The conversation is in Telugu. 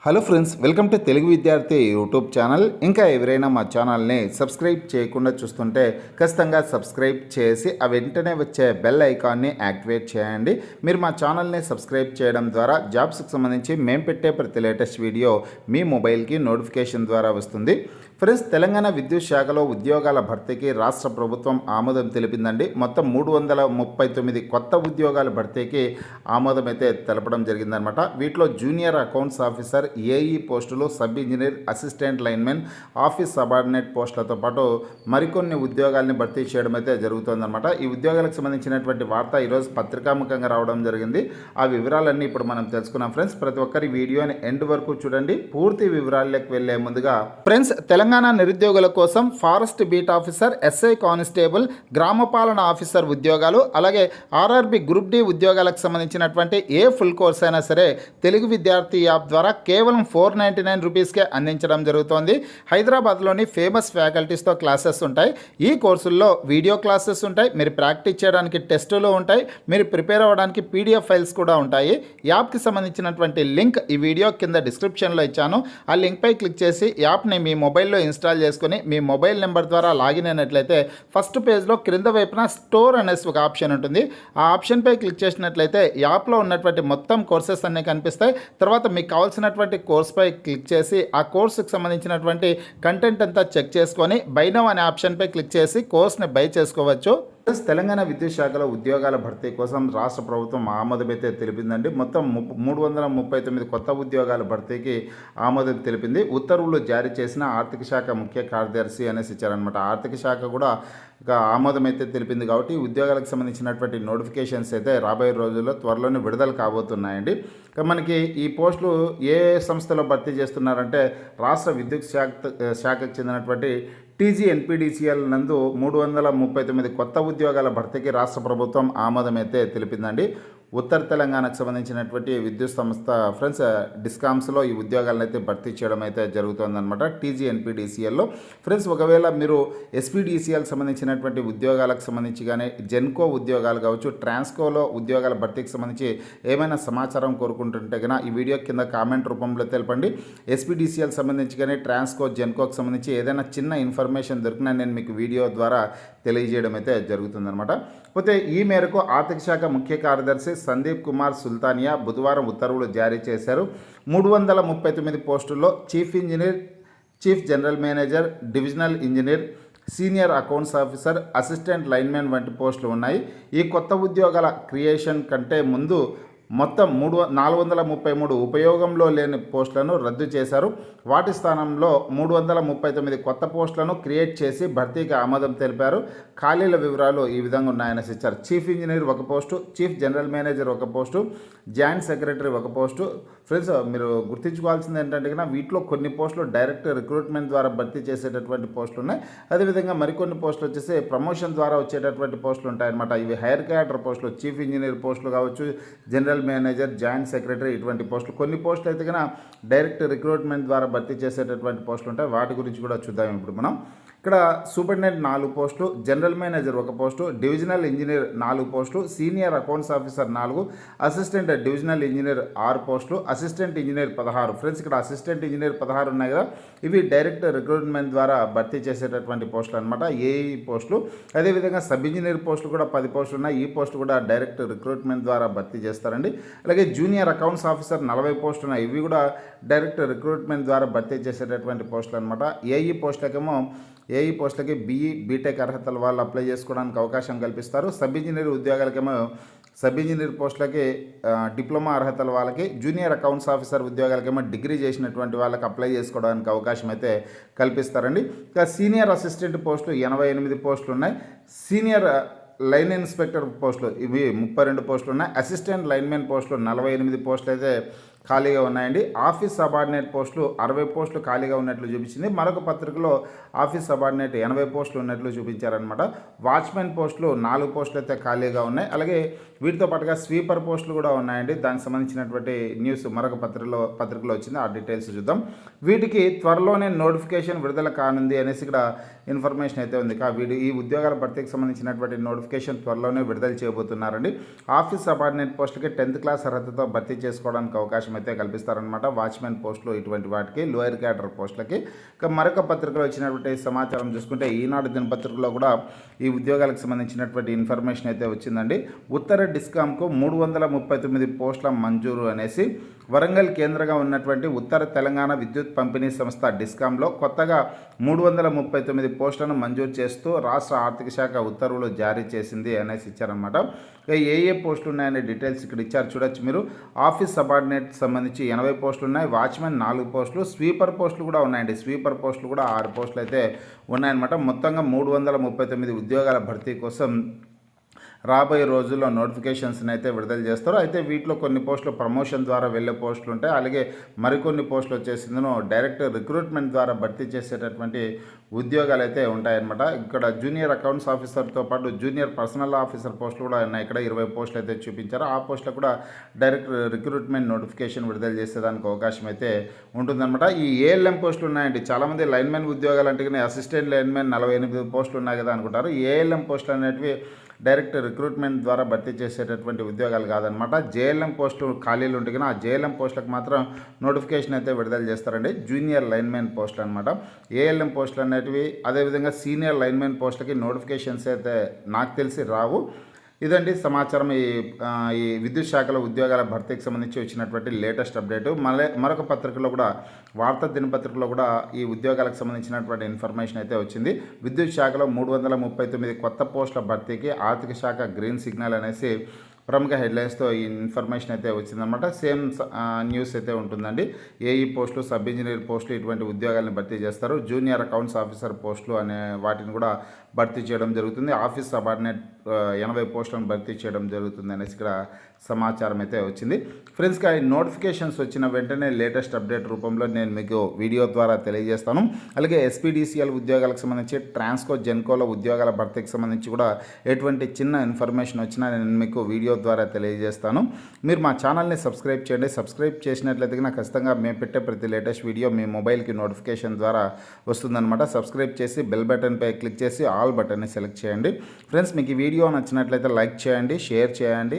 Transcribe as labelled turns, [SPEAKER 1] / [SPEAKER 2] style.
[SPEAKER 1] Hello friends, welcome to Telugu విద్యార్థి యూట్యూబ్ ఛానల్. ఇంకా ఎవరైనా మా ఛానల్ని సబ్స్క్రైబ్ చేయకుండా చూస్తుంటే ఖచ్చితంగా సబ్స్క్రైబ్ చేసి ఆ వెంటనే వచ్చే బెల్ ఐకాన్ని యాక్టివేట్ చేయండి. మీరు మా ఛానల్ని సబ్స్క్రైబ్ చేయడం ద్వారా జాబ్స్కి సంబంధించి మేము పెట్టే ప్రతి లేటెస్ట్ వీడియో మీ మొబైల్కి నోటిఫికేషన్ ద్వారా వస్తుంది. ఫ్రెండ్స్, తెలంగాణ విద్యుత్ శాఖలో ఉద్యోగాల భర్తీకి రాష్ట్ర ప్రభుత్వం ఆమోదం తెలిపిందండి. మొత్తం 339 కొత్త ఉద్యోగాల భర్తీకి ఆమోదం అయితే తెలపడం జరిగిందనమాట. వీటిలో జూనియర్ అకౌంట్స్ ఆఫీసర్, ఏఈ పోస్టులు, sub engineer, assistant lineman, office subordinate పోస్టులతో పాటు మరికొన్ని ఉద్యోగాల్ని భర్తీ చేయడం అయితే జరుగుతుందన్నమాట. ఈ ఉద్యోగాలకు సంబంధించినటువంటి వార్త ఈరోజు పత్రికాముఖంగా రావడం జరిగింది. ఆ వివరాలన్నీ ఇప్పుడు మనం తెలుసుకున్నాం. ఫ్రెండ్స్, ప్రతి ఒక్కరి వీడియోని ఎండ్ వరకు చూడండి. పూర్తి వివరాల్లోకి వెళ్లే ముందుగా ఫ్రెండ్స్, తెలంగాణ నిరుద్యోగుల కోసం forest beat officer, SI constable, గ్రామపాలన ఆఫీసర్ ఉద్యోగాలు, అలాగే ఆర్ఆర్బి గ్రూప్ డి ఉద్యోగాలకు సంబంధించినటువంటి ఏ ఫుల్ కోర్స్ అయినా సరే తెలుగు విద్యార్థి యాప్ ద్వారా కేవలం 499 రూపీస్కే అందించడం జరుగుతోంది. హైదరాబాద్లోని ఫేమస్ ఫ్యాకల్టీస్తో క్లాసెస్ ఉంటాయి. ఈ కోర్సుల్లో వీడియో క్లాసెస్ ఉంటాయి. మీరు ప్రాక్టీస్ చేయడానికి టెస్టులు ఉంటాయి. మీరు ప్రిపేర్ అవ్వడానికి పీడిఎఫ్ ఫైల్స్ కూడా ఉంటాయి. యాప్కి సంబంధించినటువంటి లింక్ ఈ వీడియో కింద డిస్క్రిప్షన్లో ఇచ్చాను. ఆ లింక్పై క్లిక్ చేసి యాప్ని మీ మొబైల్లో ఇన్స్టాల్ చేసుకుని మీ మొబైల్ నెంబర్ ద్వారా లాగిన్ అయినట్లయితే ఫస్ట్ పేజ్లో క్రింద వైపున స్టోర్ అనేసి ఒక ఆప్షన్ ఉంటుంది. ఆ ఆప్షన్పై క్లిక్ చేసినట్లయితే యాప్లో ఉన్నటువంటి మొత్తం కోర్సెస్ అన్నీ కనిపిస్తాయి. తర్వాత మీకు కావాల్సినటువంటి కోర్స్పై క్లిక్ చేసి ఆ కోర్సుకు సంబంధించినటువంటి కంటెంట్ అంతా చెక్ చేసుకొని బై నౌ అనే ఆప్షన్పై క్లిక్ చేసి కోర్స్ని బై చేసుకోవచ్చు. తెలంగాణ విద్యుత్ శాఖలో ఉద్యోగాల భర్తీ కోసం రాష్ట్ర ప్రభుత్వం ఆమోదమైతే తెలిపిందండి. మొత్తం 339 కొత్త ఉద్యోగాల భర్తీకి ఆమోదం తెలిపింది. ఉత్తర్వులు జారీ చేసిన ఆర్థిక శాఖ ముఖ్య కార్యదర్శి అనేసి ఇచ్చారనమాట. ఆర్థిక శాఖ కూడా ఆమోదం అయితే తెలిపింది. కాబట్టి ఉద్యోగాలకు సంబంధించినటువంటి నోటిఫికేషన్స్ అయితే రాబోయే రోజుల్లో త్వరలోనే విడుదల కాబోతున్నాయండి. మనకి ఈ పోస్టులు ఏ సంస్థలో భర్తీ చేస్తున్నారంటే రాష్ట్ర విద్యుత్ శాఖకు చెందినటువంటి టీజీఎన్పీడీసీఎల్ నందు 339 కొత్త ఉద్యోగాల భర్తీకి రాష్ట్ర ప్రభుత్వం ఆమోదమైతే తెలిపిందండి. ఉత్తర తెలంగాణకు సంబంధించినటువంటి విద్యుత్ సంస్థ ఫ్రెండ్స్ డిస్కామ్స్లో ఈ ఉద్యోగాలను అయితే భర్తీ చేయడం అయితే జరుగుతుందన్నమాట. టీజీఎన్పీడీసీఎల్లో ఫ్రెండ్స్, ఒకవేళ మీరు ఎస్పీడీసీఎల్ సంబంధించినటువంటి ఉద్యోగాలకు సంబంధించి కానీ జెన్కో ఉద్యోగాలు కావచ్చు, ట్రాన్స్కోలో ఉద్యోగాల భర్తీకి సంబంధించి ఏమైనా సమాచారం కోరుకుంటుంటే కనుక ఈ వీడియో కింద కామెంట్ రూపంలో తెలపండి. ఎస్పీడీసీఎల్ సంబంధించి కానీ ట్రాన్స్కో, జెన్కోకి సంబంధించి ఏదైనా చిన్న ఇన్ఫర్మేషన్ దొరికినా నేను మీకు వీడియో ద్వారా తెలియజేయడం అయితే జరుగుతుందన్నమాట. పోతే ఈ మేరకు ఆర్థిక శాఖ ముఖ్య కార్యదర్శి సందీప్ కుమార్ సుల్తానియా బుధవారం ఉత్తర్వులు జారీ చేశారు. 339 పోస్టుల్లో chief engineer, chief general manager, divisional engineer, senior accounts officer, assistant lineman వంటి పోస్టులు ఉన్నాయి. ఈ కొత్త ఉద్యోగాల క్రియేషన్ కంటే ముందు మొత్తం 433 ఉపయోగంలో లేని పోస్టులను రద్దు చేశారు. వాటి స్థానంలో 339 కొత్త పోస్టులను క్రియేట్ చేసి భర్తీకి ఆమోదం తెలిపారు. ఖాళీల వివరాలు ఈ విధంగా ఉన్నాయని ఇచ్చారు. చీఫ్ ఇంజనీర్ ఒక పోస్టు, చీఫ్ జనరల్ మేనేజర్ ఒక పోస్టు, జాయింట్ సెక్రటరీ ఒక పోస్టు. ఫ్రెండ్స్, మీరు గుర్తుంచుకోవాల్సింది ఏంటంటే కన్నా వీటిలో కొన్ని పోస్టులు డైరెక్ట్ రిక్రూట్మెంట్ ద్వారా భర్తీ చేసేటటువంటి పోస్టులు ఉన్నాయి. అదేవిధంగా మరికొన్ని పోస్టులు వచ్చేసి ప్రమోషన్ ద్వారా వచ్చేటటువంటి పోస్టులు ఉంటాయన్నమాట. ఇవి హైయర్ క్యాడర్ పోస్టులు, చీఫ్ ఇంజనీర్ పోస్టులు కావచ్చు, జనరల్ మేనేజర్, జాయింట్ సెక్రటరీ ఇటువంటి పోస్టులు. కొన్ని పోస్టులు అయితే కన్నా డైరెక్ట్ రిక్రూట్మెంట్ ద్వారా భర్తీ చేసేటటువంటి పోస్టులు ఉంటాయి. వాటి గురించి కూడా చూద్దాం ఇప్పుడు మనం. ఇక్కడ సూపరింటెండెంట్ 4 పోస్టులు, జనరల్ మేనేజర్ ఒక పోస్టు, డివిజనల్ ఇంజనీర్ 4 పోస్టులు, senior accounts officer 4, assistant divisional engineer 6 పోస్టులు, అసిస్టెంట్ ఇంజనీర్ 16. ఫ్రెండ్స్, ఇక్కడ అసిస్టెంట్ ఇంజనీర్ 16 ఉన్నాయి కదా, ఇవి డైరెక్ట్ రిక్రూట్మెంట్ ద్వారా భర్తీ చేసేటటువంటి పోస్టులు అనమాట, ఏఈ పోస్టులు. అదేవిధంగా సబ్ ఇంజనీర్ పోస్టులు కూడా 10 పోస్టులు ఉన్నాయి. ఈ పోస్టు కూడా డైరెక్ట్ రిక్రూట్మెంట్ ద్వారా భర్తీ చేస్తారండి. అలాగే జూనియర్ అకౌంట్స్ ఆఫీసర్ 40 పోస్టులు ఉన్నాయి. ఇవి కూడా డైరెక్ట్ రిక్రూట్మెంట్ ద్వారా భర్తీ చేసేటటువంటి పోస్టులు అనమాట. ఏఈ పోస్టులకి బీఈ, బీటెక్ అర్హతల వాళ్ళు అప్లై చేసుకోవడానికి అవకాశం కల్పిస్తారు. సబ్ ఇంజనీర్ ఉద్యోగాలకేమో సబ్ ఇంజనీర్ పోస్టులకి డిప్లొమా అర్హతల వాళ్ళకి, జూనియర్ అకౌంట్స్ ఆఫీసర్ ఉద్యోగాలకేమో డిగ్రీ చేసినటువంటి వాళ్ళకి అప్లై చేసుకోవడానికి అవకాశం అయితే కల్పిస్తారండి. ఇంకా సీనియర్ అసిస్టెంట్ పోస్టులు 88 పోస్టులు ఉన్నాయి. సీనియర్ లైన్ ఇన్స్పెక్టర్ పోస్టులు ఇవి 32 పోస్టులు ఉన్నాయి. అసిస్టెంట్ లైన్మెన్ పోస్టులు 48 పోస్టులు అయితే ఖాళీగా ఉన్నాయండి. ఆఫీస్ సబార్డినేట్ పోస్టులు 60 పోస్టులు ఖాళీగా ఉన్నట్లు చూపించింది. మరొక పత్రికలో ఆఫీస్ సబార్డినేట్ 80 పోస్టులు ఉన్నట్లు చూపించారనమాట. వాచ్మెన్ పోస్టులు 4 పోస్టులు అయితే ఖాళీగా ఉన్నాయి. అలాగే వీటితో పాటుగా స్వీపర్ పోస్టులు కూడా ఉన్నాయండి. దానికి సంబంధించినటువంటి న్యూస్ మరొక పత్రికలో వచ్చింది. ఆ డీటెయిల్స్ చూద్దాం. వీటికి త్వరలోనే నోటిఫికేషన్ విడుదల కానుంది అనేసి ఇక్కడ ఇన్ఫర్మేషన్ అయితే ఉంది. ఈ ఉద్యోగాల భర్తీకి సంబంధించినటువంటి నోటిఫికేషన్ త్వరలోనే విడుదల చేయబోతున్నారండి. ఆఫీస్ సబార్డినేట్ పోస్టులకి 10th క్లాస్ అర్హతతో భర్తీ చేసుకోవడానికి అవకాశం అయితే కల్పిస్తారనమాట. వాచ్మెన్ పోస్టులు ఇటువంటి వాటికి, లోయర్ క్యాడర్ పోస్టులకి. ఇక మరొక పత్రికలో వచ్చినటువంటి సమాచారం చూసుకుంటే ఈనాడు దినపత్రికలో కూడా ఈ ఉద్యోగాలకు సంబంధించినటువంటి ఇన్ఫర్మేషన్ అయితే వచ్చిందండి. ఉత్తర డిస్కామ్కు 339 పోస్టుల మంజూరు అనేసి వరంగల్ కేంద్రంగా ఉన్నటువంటి ఉత్తర తెలంగాణ విద్యుత్ పంపిణీ సంస్థ డిస్కామ్లో కొత్తగా 339 పోస్టులను మంజూరు చేస్తూ రాష్ట్ర ఆర్థిక శాఖ ఉత్తర్వులు జారీ చేసింది అనేసి ఇచ్చారనమాట. ఏ పోస్టులు ఉన్నాయనే డీటెయిల్స్ ఇక్కడ ఇచ్చారు, చూడొచ్చు మీరు. ఆఫీస్ సబార్డినేట్ సంబంధించి 80 పోస్టులు ఉన్నాయి, వాచ్మెన్ 4 పోస్టులు, స్వీపర్ పోస్టులు కూడా ఉన్నాయండి. స్వీపర్ పోస్టులు కూడా 6 పోస్టులు అయితే ఉన్నాయన్నమాట. మొత్తంగా 339 ఉద్యోగాల భర్తీ కోసం రాబోయే రోజుల్లో నోటిఫికేషన్స్ని అయితే విడుదల చేస్తారు. అయితే వీటిలో కొన్ని పోస్టులు ప్రమోషన్ ద్వారా వెళ్ళే పోస్టులు ఉంటాయి, అలాగే మరికొన్ని పోస్టులు వచ్చేసిందను డైరెక్ట్ రిక్రూట్మెంట్ ద్వారా భర్తీ చేసేటటువంటి ఉద్యోగాలు అయితే ఉంటాయన్నమాట. ఇక్కడ జూనియర్ అకౌంట్స్ ఆఫీసర్తో పాటు జూనియర్ పర్సనల్ ఆఫీసర్ పోస్టులు కూడా ఉన్నాయి. ఇక్కడ 20 పోస్టులు అయితే చూపించారు. ఆ పోస్టులు కూడా డైరెక్ట్ రిక్రూట్మెంట్ నోటిఫికేషన్ విడుదల చేసేదానికి అవకాశం అయితే ఉంటుందన్నమాట. ఈ ఏఎల్ఎం పోస్టులు ఉన్నాయండి. చాలామంది లైన్మెన్ ఉద్యోగాలు అంటే అసిస్టెంట్ లైన్మెన్ 48 పోస్టులు ఉన్నాయి కదా అనుకుంటారు. ఏఎల్ఎం పోస్టులు అనేటివి డైరెక్ట్ రిక్రూట్మెంట్ ద్వారా భర్తీ చేసేటటువంటి ఉద్యోగాలు కాదనమాట. జేఎల్ఎం పోస్టులు ఖాళీలు ఉంటే ఆ జేఎల్ఎం పోస్టులకు మాత్రం నోటిఫికేషన్ అయితే విడుదల చేస్తారండి. జూనియర్ లైన్మెన్ పోస్టులు అనమాట. ఏఎల్ఎం పోస్టులు అనేటివి, అదేవిధంగా సీనియర్ లైన్మెన్ పోస్టులకి నోటిఫికేషన్స్ అయితే నాకు తెలిసి రావు. ఇదండి సమాచారం. ఈ విద్యుత్ శాఖలో ఉద్యోగాల భర్తీకి సంబంధించి వచ్చినటువంటి లేటెస్ట్ అప్డేటు. మరొక పత్రికలో కూడా, వార్తా దినపత్రికలో కూడా ఈ ఉద్యోగాలకు సంబంధించినటువంటి ఇన్ఫర్మేషన్ అయితే వచ్చింది. విద్యుత్ శాఖలో 339 కొత్త పోస్టుల భర్తీకి ఆర్థిక శాఖ గ్రీన్ సిగ్నల్ అనేసి ప్రముఖ హెడ్లైన్స్తో ఈ ఇన్ఫర్మేషన్ అయితే వచ్చిందనమాట. సేమ్ న్యూస్ అయితే ఉంటుందండి. ఏఈ పోస్టులు, సబ్ ఇంజనీర్ పోస్టులు ఇటువంటి ఉద్యోగాలను భర్తీ చేస్తారు. జూనియర్ అకౌంట్స్ ఆఫీసర్ పోస్టులు అనే వాటిని కూడా భర్తీ చేయడం జరుగుతుంది. ఆఫీస్ సబార్డినేట్ 80 పోస్టులను భర్తీ చేయడం జరుగుతుంది అనేసి ఇక్కడ సమాచారం అయితే వచ్చింది. ఫ్రెండ్స్గా ఈ నోటిఫికేషన్స్ వచ్చిన వెంటనే లేటెస్ట్ అప్డేట్ రూపంలో నేను మీకు వీడియో ద్వారా తెలియజేస్తాను. అలాగే ఎస్పీడీసీఎల్ ఉద్యోగాలకు సంబంధించి, ట్రాన్స్కో జెన్కోలో ఉద్యోగాల భర్తీకి సంబంధించి కూడా ఎటువంటి చిన్న ఇన్ఫర్మేషన్ వచ్చినా నేను మీకు వీడియో ద్వారా తెలియజేస్తాను. మీరు మా ఛానల్ని సబ్స్క్రైబ్ చేయండి. సబ్స్క్రైబ్ చేసినట్లయితే ఖచ్చితంగా మేము పెట్టే ప్రతి లేటెస్ట్ వీడియో మీ మొబైల్కి నోటిఫికేషన్ ద్వారా వస్తుందన్నమాట. సబ్స్క్రైబ్ చేసి బెల్ బటన్పై క్లిక్ చేసి ఆల్ బటన్ని సెలెక్ట్ చేయండి. ఫ్రెండ్స్, మీకు ఈ వీడియో నచ్చినట్లయితే లైక్ చేయండి, షేర్ చేయండి.